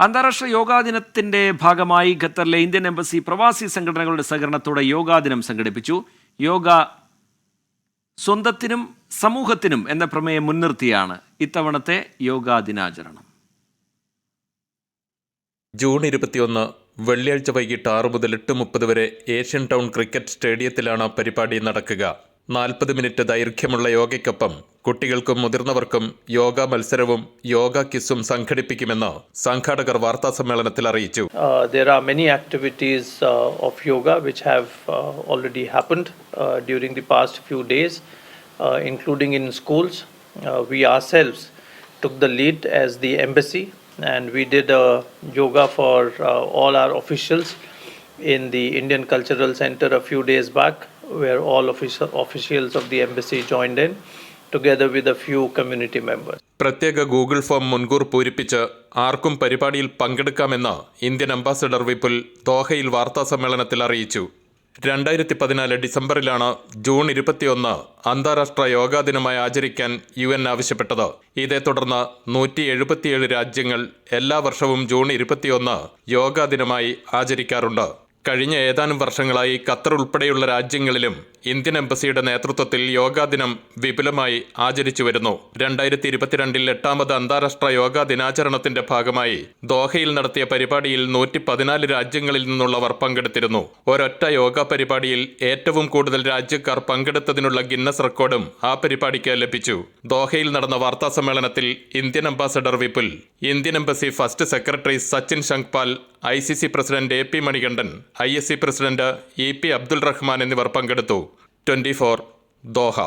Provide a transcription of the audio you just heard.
അന്താരാഷ്ട്ര യോഗാ ദിനത്തിന്റെ ഭാഗമായി ഖത്തറിലെ ഇന്ത്യൻ എംബസി പ്രവാസി സംഘടനകളുടെ സഹകരണത്തോടെ യോഗാ ദിനം സംഘടിപ്പിച്ചു. യോഗ സ്വന്തത്തിനും സമൂഹത്തിനും എന്ന പ്രമേയം മുൻനിർത്തിയാണ് ഇത്തവണത്തെ യോഗാ ദിനാചരണം. ജൂൺ 21 വെള്ളിയാഴ്ച വൈകിട്ട് 6 മുതൽ 8:30 വരെ ഏഷ്യൻ ടൗൺ ക്രിക്കറ്റ് സ്റ്റേഡിയത്തിലാണ് പരിപാടി നടക്കുക. 40 മിനിറ്റ് ദൈർഘ്യമുള്ള യോഗയ്ക്കൊപ്പം കുട്ടികൾക്കും മുതിർന്നവർക്കും യോഗ മത്സരവും യോഗ ക്വിസും സംഘടിപ്പിക്കുമെന്ന് സംഘാടകർ വാർത്താസമ്മേളനത്തിൽ അറിയിച്ചു. There are many activities of yoga which have already happened during the past few days, including in schools. We ourselves took the lead as the embassy and we did yoga for all our officials in the Indian Cultural Center a few days back, where all officials of the embassy joined in together with a few community members. പ്രത്യേക Google form മുൻകൂർ പൂരിപ്പിച്ച് ആർക്കും പരിപാടിയിൽ പങ്കെടുക്കാമെന്ന് Indian ambassador Vipul ദോഹയിൽ വാർത്താസമ്മേളനത്തിൽ അറിയിച്ചു. 2014 ഡിസംബറിലാണ് June 21 അന്താരാഷ്ട്ര യോഗാ ദിനമായി ആചരിക്കാൻ UN ആവശ്യപ്പെട്ടത്. ഇതേ തുടർന്ന് 177 രാജ്യങ്ങൾ എല്ലാ വർഷവും ജൂൺ 21 യോഗാ ദിനമായി ആചരിക്കാറുണ്ട്. കഴിഞ്ഞ ഏതാനും വർഷങ്ങളായി ഖത്തർ ഉൾപ്പെടെയുള്ള രാജ്യങ്ങളിലും ഇന്ത്യൻ എംബസിയുടെ നേതൃത്വത്തിൽ യോഗാ ദിനം വിപുലമായി ആചരിച്ചു വരുന്നു. 2022 8ാമത് അന്താരാഷ്ട്ര യോഗാ ദിനാചരണത്തിന്റെ ഭാഗമായി ദോഹയിൽ നടത്തിയ പരിപാടിയിൽ 114 രാജ്യങ്ങളിൽ നിന്നുള്ളവർ പങ്കെടുത്തിരുന്നു. ഒരൊറ്റ യോഗ പരിപാടിയിൽ ഏറ്റവും കൂടുതൽ രാജ്യക്കാർ പങ്കെടുത്തതിനുള്ള ഗിന്നസ് റെക്കോർഡും ആ പരിപാടിക്ക് ലഭിച്ചു. ദോഹയിൽ നടന്ന വാർത്താസമ്മേളനത്തിൽ Indian ambassador Vipul, Indian embassy first secretary Sachin Shankpal, ICC president AP Manikandan, ISC president EP Abdul Rahman എന്നിവർ പങ്കെടുത്തു. 24 ദോഹ.